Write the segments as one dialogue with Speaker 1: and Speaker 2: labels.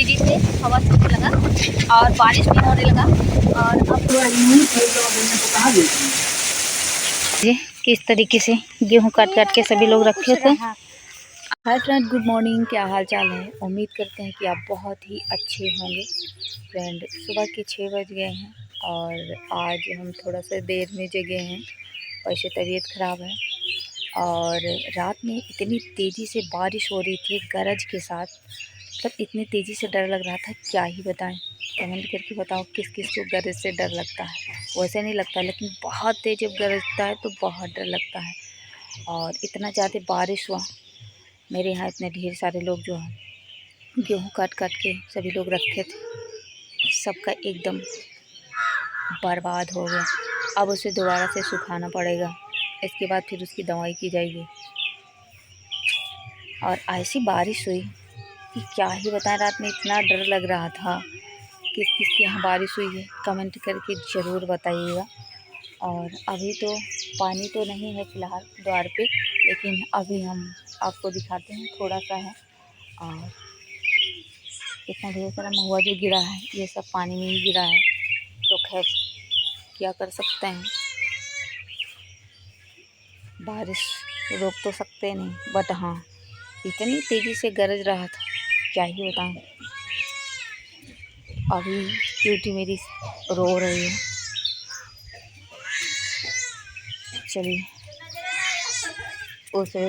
Speaker 1: तेज़ी से हवा चलने लगा और बारिश भी होने लगा। और अब ये किस तरीके से गेहूं काट काट के सभी लोग रखे थे। Hi friend, good morning. क्या हाल चाल है? उम्मीद करते हैं कि आप बहुत ही अच्छे होंगे। फ्रेंड, सुबह के 6 बज गए हैं और आज हम थोड़ा सा देर में जगे हैं, वैसे तबीयत ख़राब है। और रात में इतनी तेज़ी से बारिश हो रही थी गरज के साथ, मतलब इतनी तेज़ी से डर लग रहा था, क्या ही बताएं। कमेंट करके बताओ किस किस को गरज से डर लगता है। वैसे नहीं लगता, लेकिन बहुत तेज़ जब गरजता है तो बहुत डर लगता है। और इतना ज़्यादा बारिश हुआ, मेरे यहाँ इतने ढेर सारे लोग जो हैं गेहूँ काट काट के सभी लोग रखे थे, सबका एकदम बर्बाद हो गया। अब उसे दोबारा से सुखाना पड़ेगा, इसके बाद फिर उसकी दवाई की जाएगी। और ऐसी बारिश हुई कि क्या ही बताएं, रात में इतना डर लग रहा था। किस किस के यहाँ बारिश हुई है कमेंट करके ज़रूर बताइएगा। और अभी तो पानी तो नहीं है फ़िलहाल द्वार पे, लेकिन अभी हम आपको दिखाते हैं, थोड़ा सा है। और इतना ढेर सारा महुआ जो गिरा है ये सब पानी में ही गिरा है, तो खैर क्या कर सकते हैं, बारिश रोक तो सकते नहीं। बट हाँ, इतनी तेज़ी से गरज रहा था, क्या ही बताऊं। अभी क्यूटी मेरी रो रही है। चलिए उसे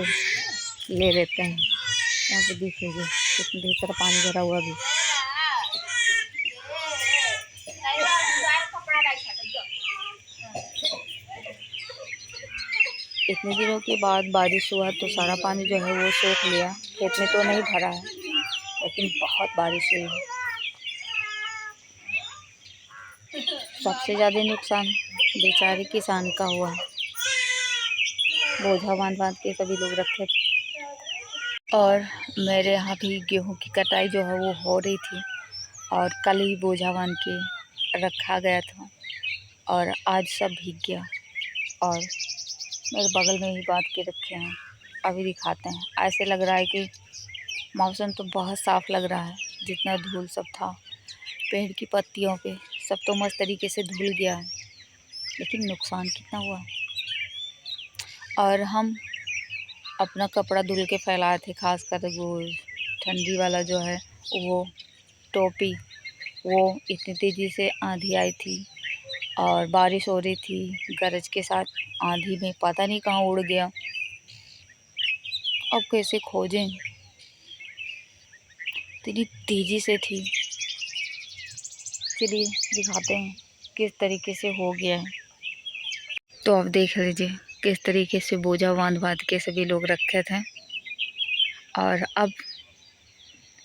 Speaker 1: ले लेते हैं। यहाँ पे देख लीजिए कितना ढेर सारा पानी भरा हुआ भी। इतने दिनों के बाद बारिश हुआ तो सारा पानी जो है वो सोख लिया। खेत में तो नहीं भरा है, लेकिन बहुत बारिश हुई है। सबसे ज़्यादा नुकसान बेचारे किसान का हुआ, बोझा बांध बांध के सभी लोग रखे थे। और मेरे यहाँ भी गेहूं की कटाई जो है वो हो रही थी, और कल ही बोझा बांध के रखा गया था और आज सब भीग गया। और मेरे बगल में ही बांध के रखे हैं, अभी दिखाते हैं। ऐसे लग रहा है कि मौसम तो बहुत साफ़ लग रहा है, जितना धूल सब था पेड़ की पत्तियों पे सब तो मस्त तरीके से धुल गया है, लेकिन नुकसान कितना हुआ। और हम अपना कपड़ा धुल के फैलाए थे, खासकर वो ठंडी वाला जो है वो टोपी, वो इतनी तेज़ी से आंधी आई थी और बारिश हो रही थी गरज के साथ। आंधी में पता नहीं कहाँ उड़ गया, अब कैसे खोजें, इतनी तेज़ी से थी। चलिए दिखाते हैं किस तरीके से हो गया है। तो अब देख लीजिए किस तरीके से बोझा बांध बांध के सभी लोग रखे थे, और अब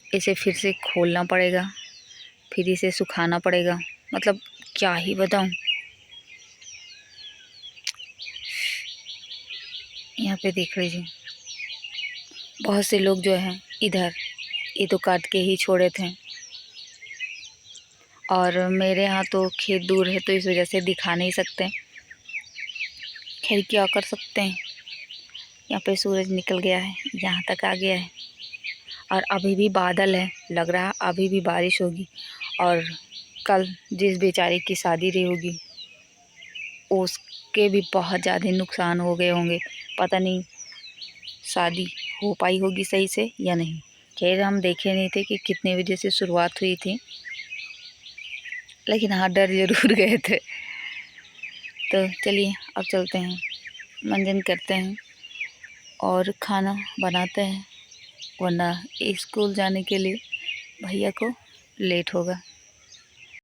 Speaker 1: इसे फिर से खोलना पड़ेगा, फिर इसे सुखाना पड़ेगा। मतलब क्या ही बताऊं। यहाँ पे देख लीजिए बहुत से लोग जो हैं इधर, ये तो काट के ही छोड़े थे। और मेरे यहाँ तो खेत दूर है तो इस वजह से दिखा नहीं सकते, खैर क्या कर सकते हैं। यहाँ पे सूरज निकल गया है, यहाँ तक आ गया है, और अभी भी बादल है, लग रहा है अभी भी बारिश होगी। और कल जिस बेचारे की शादी रही होगी उसके भी बहुत ज़्यादा नुकसान हो गए होंगे, पता नहीं शादी हो पाई होगी सही से या नहीं। खैर हम देखे नहीं थे कि कितने बजे से शुरुआत हुई थी, लेकिन हाँ डर ज़रूर गए थे। तो चलिए अब चलते हैं, मंजन करते हैं और खाना बनाते हैं, वरना स्कूल जाने के लिए भैया को लेट होगा।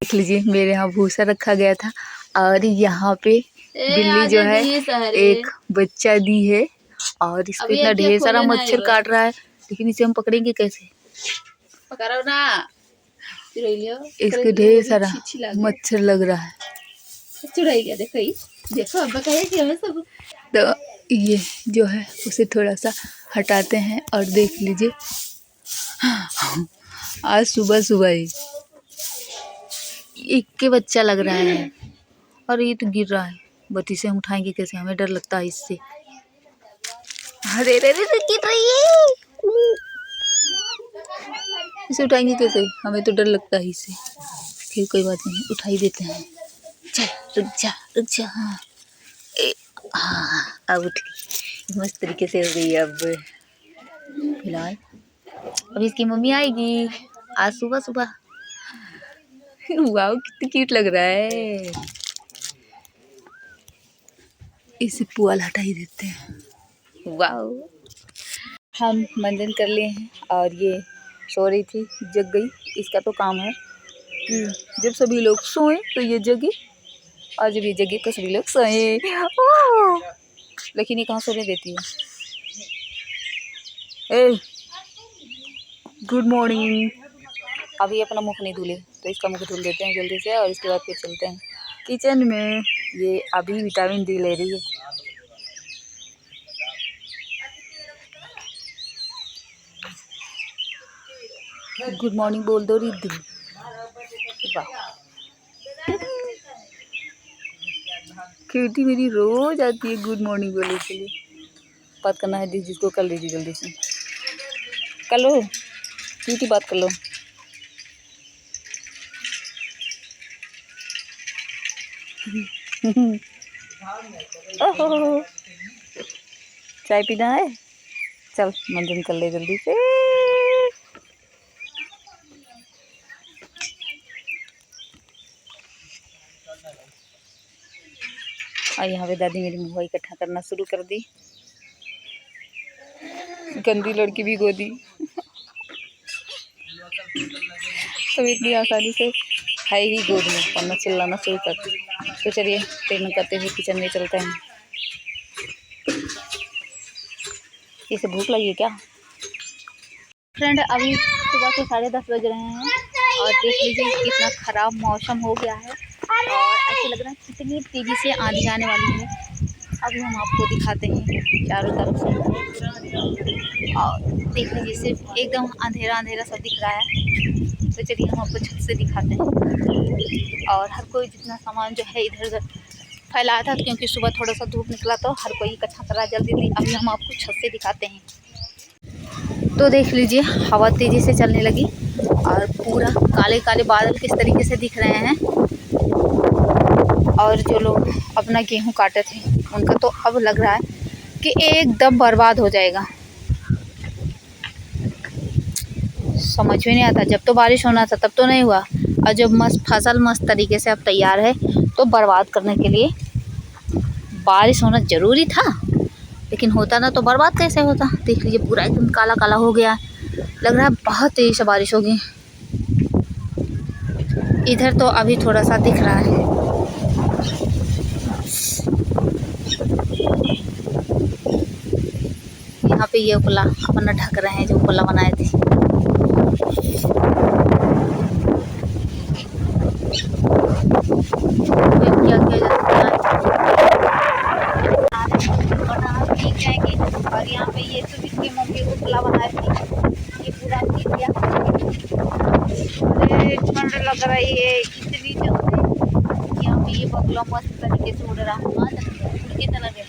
Speaker 1: देख लीजिए मेरे यहाँ भूसा रखा गया था, और यहाँ पे बिल्ली जो है एक बच्चा दी है, और इसको इतना ढेर सारा मच्छर काट रहा है, लेकिन इसे हम पकड़ेंगे कैसे? पकड़ो ना, इसके ढेर सारा मच्छर लग रहा है। देखो अब कि हमें सब। तो ये जो है उसे थोड़ा सा हटाते हैं, और देख लीजिए आज सुबह सुबह ही एक के बच्चा लग रहा है, और ये तो गिर रहा है। बत्ती से हम उठाएंगे कैसे? हमें डर लगता है इससे। अरे रे रे गिर रही है। इसे उठाएंगे कैसे? हमें तो डर लगता है इससे। फिर कोई बात नहीं, उठा ही देते हैं। चल रुक जा। हाँ हाँ, अब उठ गई, मस्त तरीके से हो गई। अब फिलहाल अब इसकी मम्मी आएगी आज सुबह सुबह। वाह कितनी क्यूट लग रहा है। इसे पुआल हटा ही देते हैं। वाह, हम मंजन कर लिए हैं और ये सो रही थी, जग गई। इसका तो काम है कि जब सभी लोग सोएं तो ये जगे, और जब ये जगे तो सभी लोग सोएं। लेकिन ये कहाँ सोने देती है। A good morning. अभी अपना मुख नहीं धुले तो इसका मुख धुल देते हैं जल्दी से, और इसके बाद फिर चलते हैं किचन में। ये अभी विटामिन डी ले रही है। गुड मॉर्निंग बोल दो रिद्धि। वाह क्यूटी मेरी रोज आती है गुड मॉर्निंग बोलने के लिए। बात करना है जिसको कर लीजिए जल्दी से, कर लो क्यूटी, बात कर लो। ओहो चाय पीना है, चल मंजन कर ले जल्दी से। और यहाँ पे दादी मेरी मुँह इकट्ठा करना शुरू कर दी। गंदी लड़की भी गोदी। तो इतनी आसानी से है ही गोद में, वरना चिल्लाना शुरू कर दी। तो चलिए ट्रेनिंग करते हुए किचन में चलते हैं। इसे भूख लगी है क्या? फ्रेंड अभी सुबह के 10:30 बज रहे हैं और देख लीजिए कितना ख़राब मौसम हो गया है, और ऐसे लग रहा है कितनी तेज़ी से आंधी आने वाली है। अभी हम आपको दिखाते हैं चारों तरफ से, और देख लीजिए सिर्फ एकदम अंधेरा अंधेरा सब दिख रहा है। तो चलिए हम आपको छत से दिखाते हैं। और हर कोई जितना सामान जो है इधर उधर फैलाया था, क्योंकि सुबह थोड़ा सा धूप निकला तो हर कोई इकट्ठा करा जल्दी। अभी हम आपको छत से दिखाते हैं। तो देख लीजिए हवा तेज़ी से चलने लगी और पूरा काले काले बादल किस तरीके से दिख रहे हैं। और जो लोग अपना गेहूं काटे थे उनका तो अब लग रहा है कि एकदम बर्बाद हो जाएगा। समझ में नहीं आता, जब तो बारिश होना था तब तो नहीं हुआ, और जब मस्त फसल मस्त तरीके से अब तैयार है तो बर्बाद करने के लिए बारिश होना ज़रूरी था। लेकिन होता ना तो बर्बाद कैसे होता। देख लीजिए पूरा एकदम काला काला हो गया, लग रहा है बहुत तेज़ से बारिश होगी। इधर तो अभी थोड़ा सा दिख रहा है। यहाँ पे ये उपला अपना ढक रहे हैं, जो उपला बनाए थे। क्या किया जाता है, और यहाँ पे ये तो इसकी मम्मी उपला बनाए थे, ये पूरा पी दिया। अरे ठंड लग रही है इतनी जल्दी। यहाँ पे ये बगुला मस्त तरीके से उड़ रहा है, उड़ के चला गया।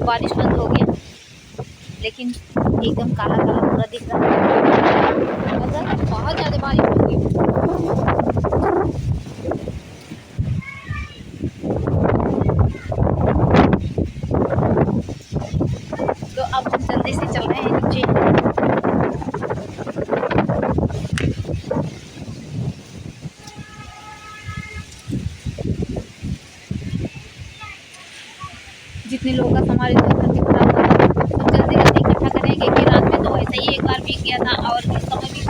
Speaker 1: बारिश बंद हो गया, लेकिन एकदम काला काला पूरा दिख रहा है। मतलब बहुत ज़्यादा बारिश हो गई। तो अब हम जल्दी से चल रहे हैं नीचे। जितने लोगों का सामान इधर खराब हुआ तो जल्दी जल्दी इकट्ठा करेंगे कि रात में तो वैसे ही एक बार भीग गया था, और इस समय भी।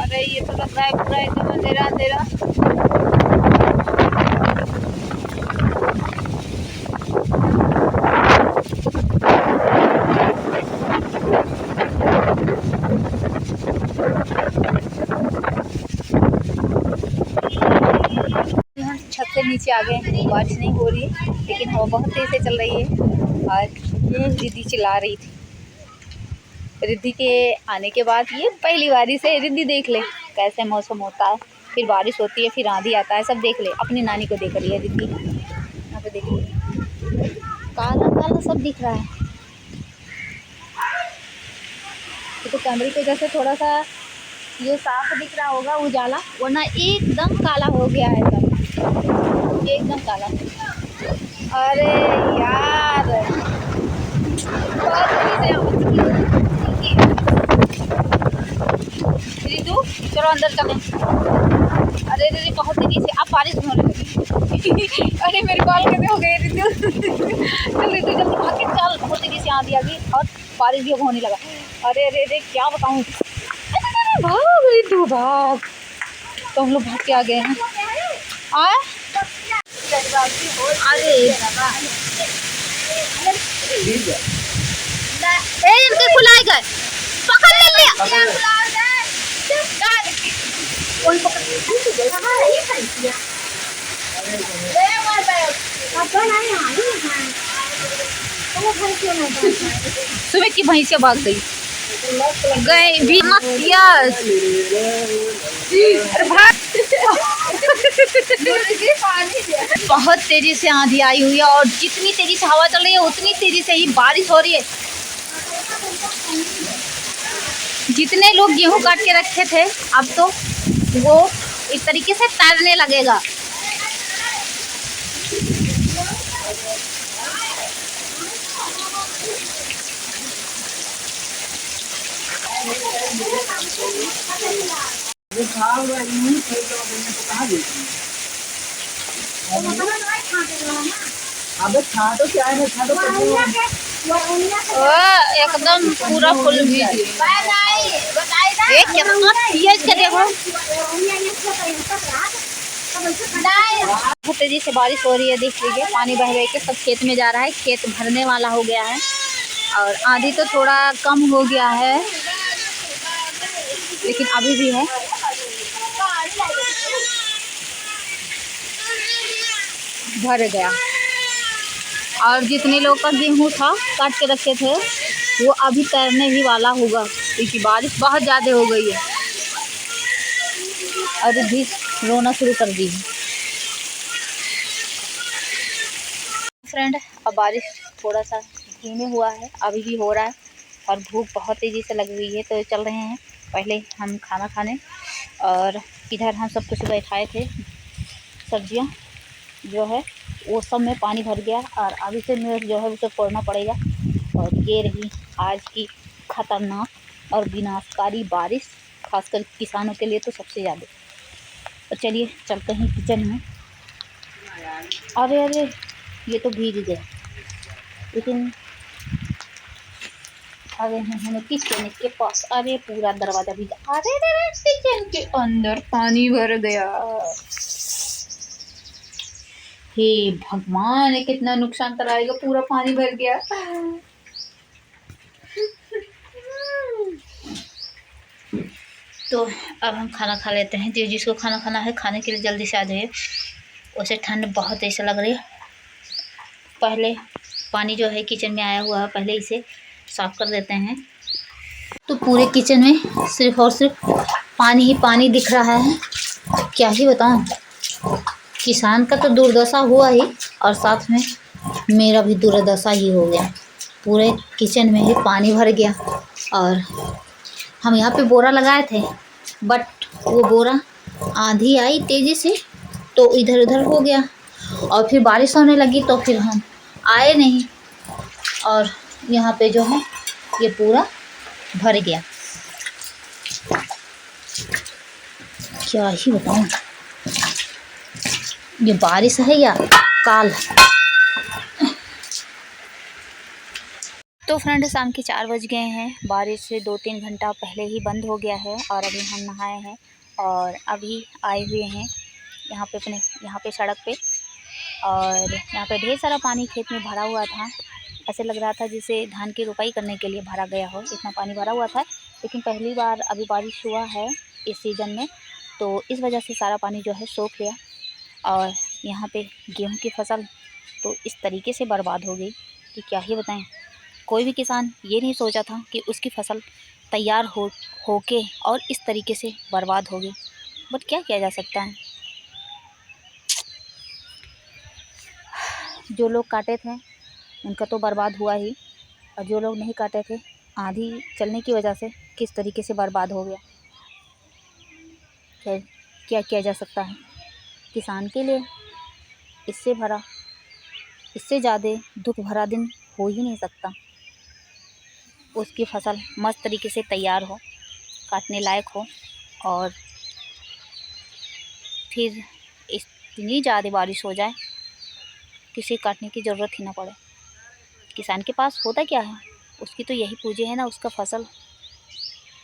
Speaker 1: अरे ये तो लग रहा है पूरा एकदम अंधेरा अंधेरा। छत से नीचे आ गए हैं, बारिश नहीं हो रही है लेकिन हवा बहुत तेज से चल रही है। और ये रिद्धि चिल्ला रही थी। रिद्धि के आने के बाद ये पहली बारी से रिद्धि देख ले कैसे मौसम होता है, फिर बारिश होती है, फिर आंधी आता है, सब देख ले। अपनी नानी को देख रही है रिद्धि। यहाँ पे देखिए काला काला सब दिख रहा है। तो कैमरे की वजह से थोड़ा सा ये साफ दिख रहा होगा उजाला, वरना एकदम काला हो गया है सब, एकदम काला। अरे यार रितु चलो अंदर चलें। अरे दीदी बहुत तेजी से अब बारिश होने लगी। अरे मेरे बाल कैसे हो गए रितु। चल रितु जल्दी भाग के चल, बहुत तेजी से आंधी आ गई और बारिश भी अब होने लगा। अरे अरे अरे क्या बताऊँ, भाग रितु भाग। तो हम लोग भाग के आ गए हैं। अरे इनके खुलाए गए, पकड़ ले लिया। सुबह की भैंसिया भाग गई गए भी मत। यस बहुत तेजी से आंधी आई हुई है और जितनी तेजी से हवा चल रही है उतनी तेजी से ही बारिश हो रही है। जितने लोग गेहूं काट के रखे थे अब तो वो इस तरीके से तैरने लगेगा। एकदम पूरा फुल भीग कितना तेज के देखो। बहुत तेजी से बारिश हो रही है, देख लीजिए पानी बह बह के सब खेत में जा रहा है, खेत भरने वाला हो गया है। और आंधी तो थोड़ा कम हो गया है लेकिन अभी भी है। भर गया और जितने लोग का गेहूं था काट के रखे थे वो अभी तैरने ही वाला होगा क्योंकि बारिश बहुत ज़्यादा हो गई है और भी रोना शुरू कर दी है। फ्रेंड अब बारिश थोड़ा सा धीमे हुआ है, अभी भी हो रहा है और धूप बहुत तेज़ी से लगी हुई है। तो चल रहे हैं पहले हम खाना खाने। और इधर हम सब कुछ बैठाए थे, सब्जियां जो है वो सब में पानी भर गया और अभी से मेरे जो है उसे फोड़ना पड़ेगा। और ये रही आज की ख़तरनाक और विनाशकारी बारिश, खासकर किसानों के लिए तो सबसे ज़्यादा। तो चलिए चलते हैं किचन में। अरे अरे ये तो भीग गया, लेकिन अरे हमें किचन के पास, अरे पूरा दरवाज़ा भीगा। अरे किचन के अंदर पानी भर गया। हे भगवान, कितना नुकसान कराएगा, पूरा पानी भर गया। तो अब हम खाना खा लेते हैं। जो जिसको खाना खाना है खाने के लिए जल्दी से आ जाइए, उसे ठंड बहुत ऐसा लग रही है। पहले पानी जो है किचन में आया हुआ है, पहले इसे साफ़ कर देते हैं। तो पूरे किचन में सिर्फ और सिर्फ पानी ही पानी दिख रहा है। क्या ही बताऊं, किसान का तो दुर्दशा हुआ ही और साथ में मेरा भी दुर्दशा ही हो गया। पूरे किचन में ही पानी भर गया और हम यहाँ पे बोरा लगाए थे, बट वो बोरा आंधी आई तेज़ी से तो इधर उधर हो गया और फिर बारिश होने लगी तो फिर हम आए नहीं और यहाँ पे जो है ये पूरा भर गया। क्या ही बताऊँ, ये बारिश है या काल। तो फ्रेंड शाम के 4 बज गए हैं, बारिश से 2-3 घंटा पहले ही बंद हो गया है और अभी हम नहाए हैं और अभी आए हुए हैं यहाँ पे अपने यहाँ पे सड़क पे। और यहाँ पे ढेर सारा पानी खेत में भरा हुआ था, ऐसे लग रहा था जैसे धान की रोपाई करने के लिए भरा गया हो, इतना पानी भरा हुआ था। लेकिन पहली बार अभी बारिश हुआ है इस सीज़न में, तो इस वजह से सारा पानी जो है सोख गया और यहाँ पे गेहूं की फसल तो इस तरीके से बर्बाद हो गई कि क्या ही बताएं। कोई भी किसान ये नहीं सोचा था कि उसकी फसल तैयार होके और इस तरीके से बर्बाद हो गई, बट क्या किया जा सकता है। जो लोग काटे थे उनका तो बर्बाद हुआ ही और जो लोग नहीं काटे थे आंधी चलने की वजह से किस तरीके से बर्बाद हो गया। खैर, क्या किया जा सकता है। किसान के लिए इससे ज़्यादा दुख भरा दिन हो ही नहीं सकता। उसकी फसल मस्त तरीके से तैयार हो, काटने लायक हो, और फिर इतनी ज़्यादा बारिश हो जाए किसी काटने की ज़रूरत ही ना पड़े। किसान के पास होता क्या है, उसकी तो यही पूंजी है ना, उसका फसल।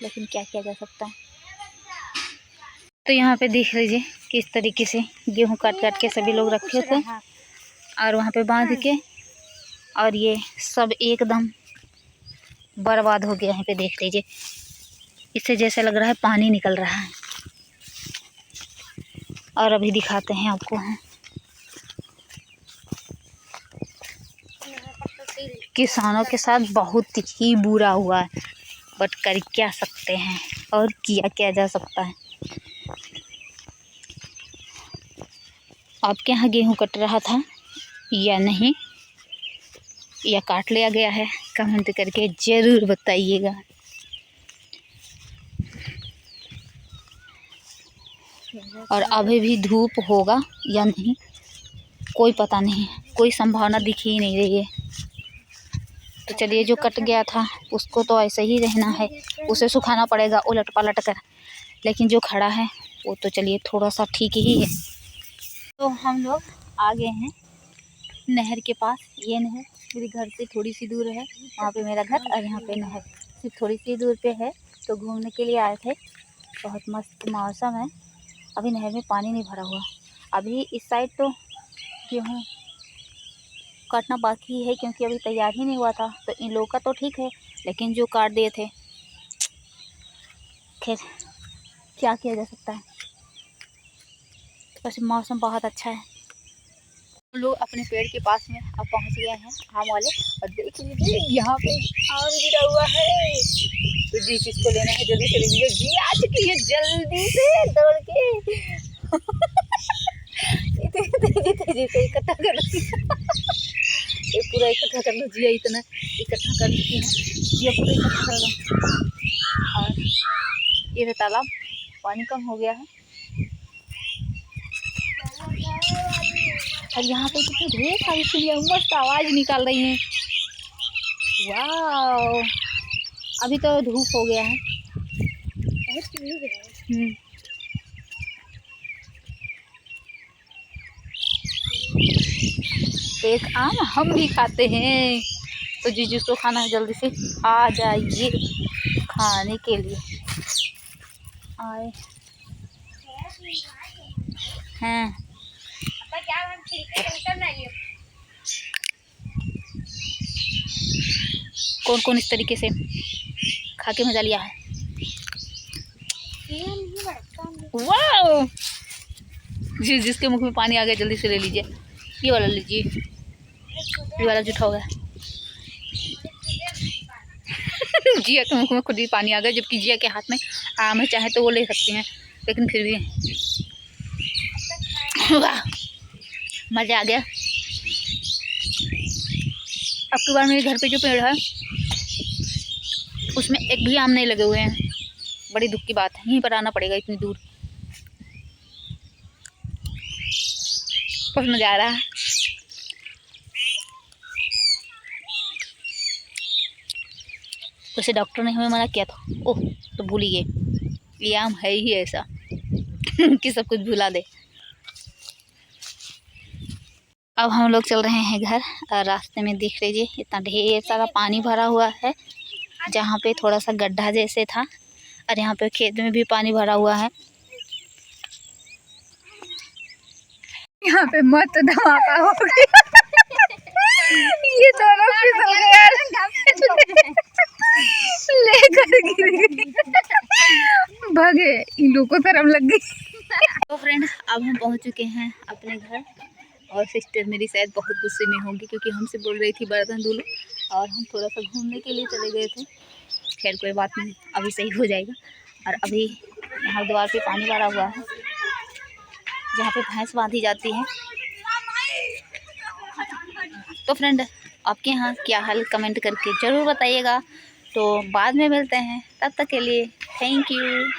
Speaker 1: लेकिन क्या किया जा सकता है। तो यहाँ पे देख लीजिए किस तरीके से गेहूँ काट काट के सभी लोग रखे थे और वहाँ पे बांध के, और ये सब एकदम बर्बाद हो गया। यहाँ पे देख लीजिए, इससे जैसे लग रहा है पानी निकल रहा है। और अभी दिखाते हैं आपको हैं किसानों के साथ बहुत ही बुरा हुआ है, बट कर क्या सकते हैं और किया जा सकता है। आपके यहाँ गेहूँ कट रहा था या नहीं, या काट लिया गया है, कमेंट करके ज़रूर बताइएगा। और अभी भी धूप होगा या नहीं कोई पता नहीं, कोई संभावना दिख ही नहीं रही है। तो चलिए, जो कट गया था उसको तो ऐसे ही रहना है, उसे सुखाना पड़ेगा उलट पलट कर। लेकिन जो खड़ा है वो तो चलिए थोड़ा सा ठीक ही है। तो हम लोग आ गए हैं नहर के पास। ये नहर मेरे घर से थोड़ी सी दूर है, वहाँ पे मेरा घर और यहाँ पे नहर सिर्फ थोड़ी सी दूर पे है। तो घूमने के लिए आए थे। बहुत मस्त मौसम है। अभी नहर में पानी नहीं भरा हुआ। अभी इस साइड तो गेहूँ काटना बाकी है, क्योंकि अभी तैयार ही नहीं हुआ था। तो इन लोगों का तो ठीक है, लेकिन जो काट दिए थे, खैर क्या किया जा सकता है। वैसे मौसम बहुत अच्छा है। हम लोग अपने पेड़ के पास में अब पहुंच गए हैं, आम वाले। और देख लीजिए यहाँ पे आम गिरा हुआ है। तो जी चीज़ को लेना है जल्दी से ले लीजिए। जी आ चुकी है जल्दी से दौड़ के तेजी से इकट्ठा कर ये पूरा इकट्ठा कर लो जिया, इतना इकट्ठा कर ली है जिया, पूरा इकट्ठा कर लो। और ये तालाब पानी कम हो गया है। और यहाँ पे कितनी ढेर सारी चिड़िया मस्त आवाज़ निकाल रही हैं। वाह, अभी तो धूप हो गया है। एक आम हम भी खाते हैं। तो जिसको खाना है जल्दी से आ जाइए खाने के लिए। आए हैं कौन कौन इस तरीके से खा के मजा लिया है। वाह, जिसके मुख में पानी आ गया जल्दी से ले लीजिए। ये वाला लीजिए, ये वाला जूठा हो गया। जिया के मुख में खुद ही पानी आ गया, जबकि जिया के हाथ में आम है, चाहे तो वो ले सकती हैं, लेकिन फिर भी वाह मज़ा आ गया। अब की बार मेरे घर पे जो पेड़ है उसमें एक भी आम नहीं लगे हुए हैं। बड़ी दुख की बात है, यहीं पर आना पड़ेगा इतनी दूर। बहुत मज़ा आ रहा है। वैसे डॉक्टर ने हमें मना किया था, ओह तो भूल ही गए। ये आम है ही ऐसा कि सब कुछ भुला दे। अब हम लोग चल रहे हैं घर, और रास्ते में देख लीजिए इतना ढेर सारा पानी भरा हुआ है। जहाँ पे थोड़ा सा गड्ढा जैसे था, और यहाँ पे खेत में भी पानी भरा हुआ है। यहाँ पे मत धमाका हो गया ये दोनों फिसल गए लेकर गिर गए, भागे, इन लोगों को शर्म लग गई। तो फ्रेंड, अब हम पहुँच चुके हैं अपने घर, और सिस्टर मेरी शायद बहुत गुस्से में होंगी, क्योंकि हमसे बोल रही थी बर्तन धुलो, और हम थोड़ा सा घूमने के लिए चले गए थे। खैर कोई बात नहीं, अभी सही हो जाएगा। और अभी यहाँ द्वार पे पानी भरा हुआ है, जहाँ पे भैंस बांधी जाती है। तो फ्रेंड, आपके यहाँ क्या हाल कमेंट करके ज़रूर बताइएगा। तो बाद में मिलते हैं, तब तक के लिए थैंक यू।